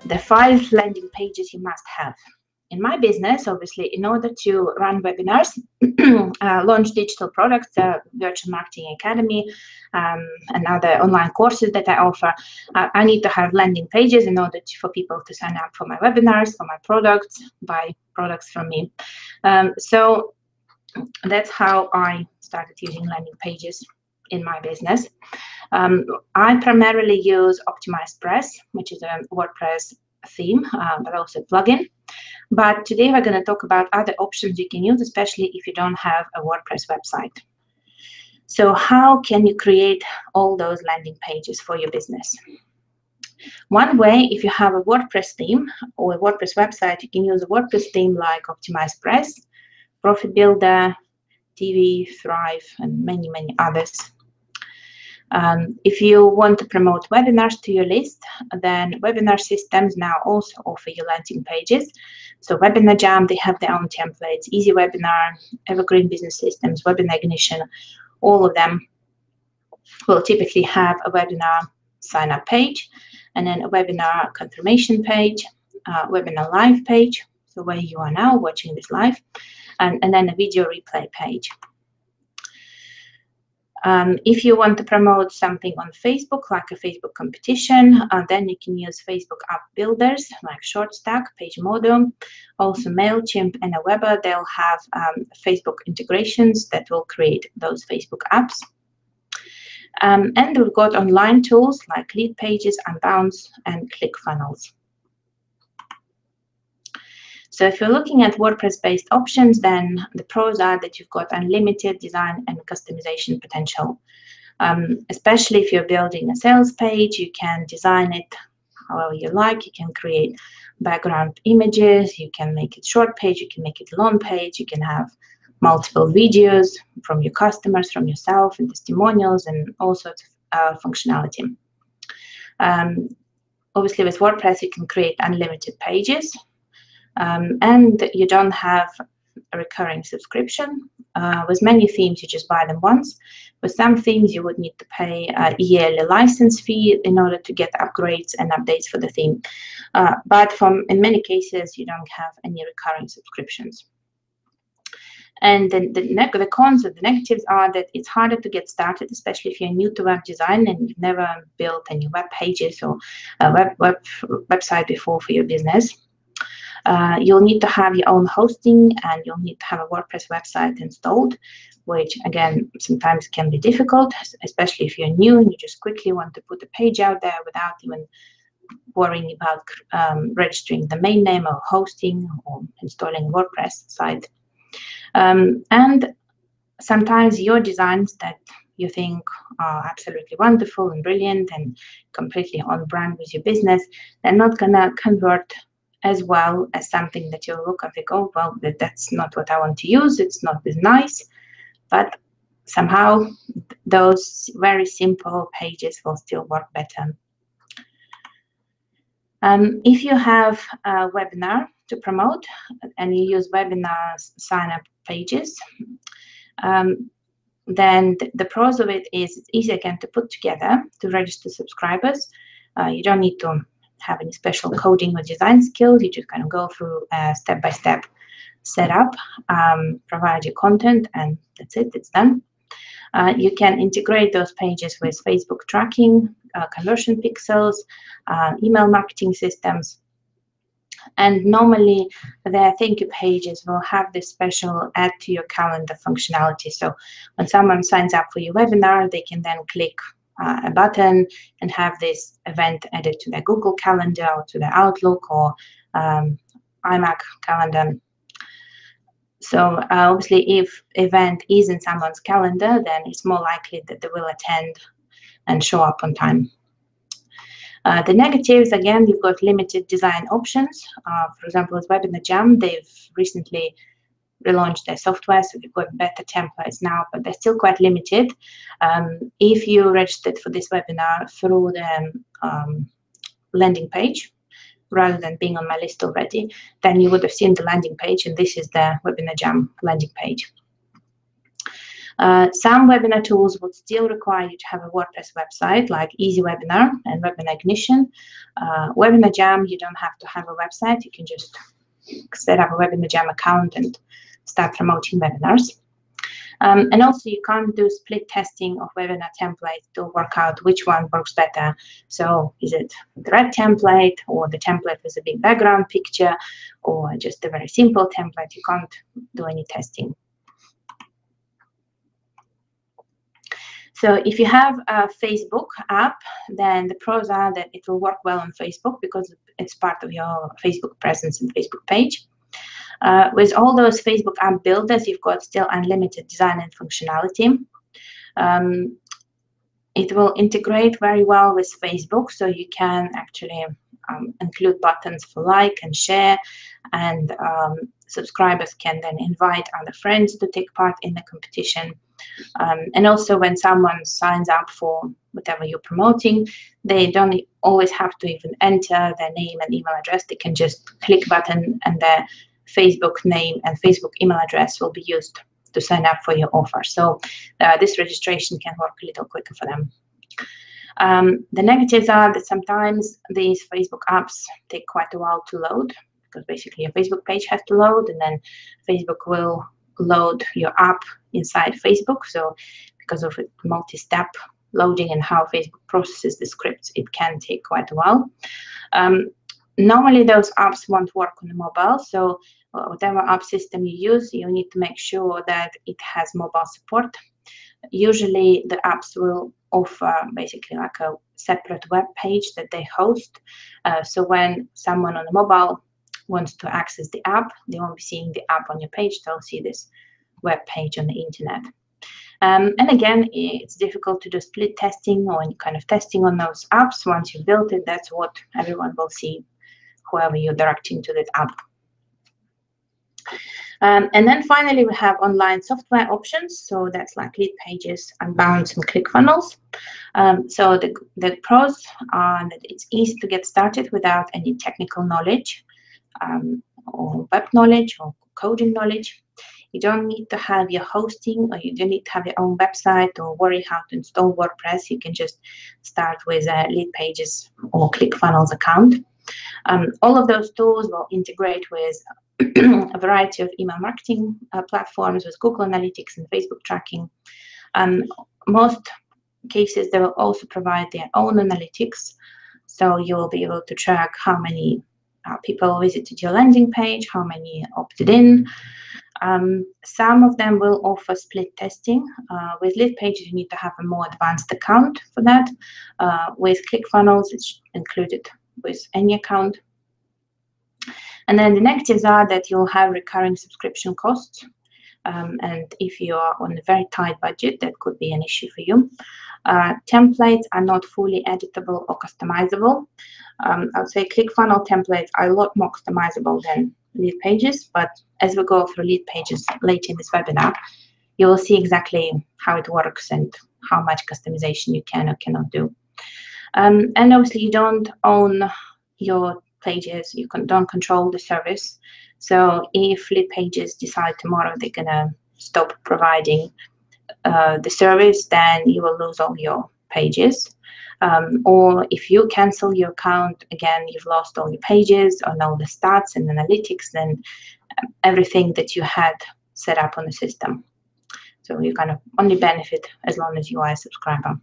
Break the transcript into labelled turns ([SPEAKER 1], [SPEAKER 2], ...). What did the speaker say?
[SPEAKER 1] the 5 landing pages you must have. In my business, obviously, in order to run webinars, launch digital products, Virtual Marketing Academy, and other online courses that I offer, I need to have landing pages in order for people to sign up for my webinars, for my products, buy products from me. So that's how I started using landing pages in my business. I primarily use OptimizePress, which is a WordPress theme, but also a plugin. But today we're going to talk about other options you can use, especially if you don't have a WordPress website. So how can you create all those landing pages for your business? One way, if you have a WordPress theme or a WordPress website, you can use a WordPress theme like OptimizePress, Profit Builder, TV, Thrive, and many, many others. If you want to promote webinars to your list, then webinar systems now also offer you landing pages. So Webinar Jam, they have their own templates. Easy Webinar, Evergreen Business Systems, Webinar Ignition, all of them will typically have a webinar sign-up page, and then a webinar confirmation page, webinar live page, so where you are now watching this live, and then a video replay page. If you want to promote something on Facebook, like a Facebook competition, then you can use Facebook app builders like ShortStack, PageModel, also MailChimp and Aweber. They'll have Facebook integrations that will create those Facebook apps. And we've got online tools like Lead Pages, Unbounce, and ClickFunnels. So if you're looking at WordPress-based options, then the pros are that you've got unlimited design and customization potential. Especially if you're building a sales page, you can design it however you like. You can create background images, you can make it short page, you can make it long page, you can have multiple videos from your customers, from yourself, and testimonials, and all sorts of functionality. Obviously, with WordPress, you can create unlimited pages. And you don't have a recurring subscription. With many themes, you just buy them once. With some themes, you would need to pay a yearly license fee in order to get upgrades and updates for the theme. But in many cases, you don't have any recurring subscriptions. And then the cons or the negatives are that it's harder to get started, especially if you're new to web design and you've never built any web pages or a website before for your business. You'll need to have your own hosting, and you'll need to have a WordPress website installed, which again sometimes can be difficult, especially if you're new and you just quickly want to put a page out there without even worrying about registering domain name or hosting or installing a WordPress site. And sometimes your designs that you think are absolutely wonderful and brilliant and completely on brand with your business, they're not gonna convert as well as something that you'll look and think, oh, well, that's not what I want to use, it's not as nice, but somehow those very simple pages will still work better. If you have a webinar to promote and you use webinar sign-up pages, then the pros of it is it's easy again to put together to register subscribers. You don't need to have any special coding or design skills. You just kind of go through a step-by-step setup, provide your content, and that's it, it's done. You can integrate those pages with Facebook tracking, conversion pixels, email marketing systems. And normally the thank you pages will have this special add to your calendar functionality. So when someone signs up for your webinar, they can then click a button and have this event added to their Google Calendar or to their Outlook or iMac calendar. So obviously, if event is in someone's calendar, then it's more likely that they will attend and show up on time. The negatives, again, you've got limited design options. For example, with Webinar Jam, they've recently relaunched their software, so we've got better templates now, but they're still quite limited. If you registered for this webinar through the landing page, rather than being on my list already, then you would have seen the landing page, and this is the Webinar Jam landing page. Some webinar tools would still require you to have a WordPress website, like Easy Webinar and Webinar Ignition. Webinar Jam, you don't have to have a website. You can just set up a Webinar Jam account and start promoting webinars. And also, you can't do split testing of webinar templates to work out which one works better. So is it the red template, or the template with a big background picture, or just a very simple template? You can't do any testing. So if you have a Facebook app, then the pros are that it will work well on Facebook because it's part of your Facebook presence and Facebook page. With all those Facebook app builders, you've got still unlimited design and functionality. It will integrate very well with Facebook, so you can actually include buttons for like and share, and subscribers can then invite other friends to take part in the competition. And also, when someone signs up for whatever you're promoting, they don't always have to even enter their name and email address. They can just click a button, and their Facebook name and Facebook email address will be used to sign up for your offer. So this registration can work a little quicker for them. The negatives are that sometimes these Facebook apps take quite a while to load, because basically your Facebook page has to load, and then Facebook will load your app inside Facebook. So because of it, multi-step loading and how Facebook processes the scripts, it can take quite a while. Normally those apps won't work on the mobile, so whatever app system you use, you need to make sure that it has mobile support. Usually the apps will offer basically like a separate web page that they host. So when someone on the mobile wants to access the app, they won't be seeing the app on your page, they'll see this web page on the internet. And again, it's difficult to do split testing or any kind of testing on those apps. Once you've built it, that's what everyone will see, whoever you're directing to that app. And then finally, we have online software options. So that's like lead pages, Unbounce, and ClickFunnels. So the pros are that it's easy to get started without any technical knowledge, or web knowledge, or coding knowledge. You don't need to have your hosting, or you don't need to have your own website or worry how to install WordPress. You can just start with a lead pages or ClickFunnels account. All of those tools will integrate with a variety of email marketing platforms, with Google Analytics and Facebook tracking. Most cases, they will also provide their own analytics. So you will be able to track how many people visited your landing page, how many opted in. Some of them will offer split testing. With lead pages, you need to have a more advanced account for that. With ClickFunnels, it's included with any account. And then the negatives are that you'll have recurring subscription costs. And if you are on a very tight budget, that could be an issue for you. Templates are not fully editable or customizable. I would say ClickFunnels templates are a lot more customizable than lead pages, but as we go through lead pages later in this webinar, you will see exactly how it works and how much customization you can or cannot do. And obviously, you don't own your pages, you don't control the service. So if lead pages decide tomorrow they're gonna stop providing the service, then you will lose all your pages. Or if you cancel your account, again, you've lost all your pages and all the stats and analytics, then everything that you had set up on the system. So you kind of only benefit as long as you are a subscriber.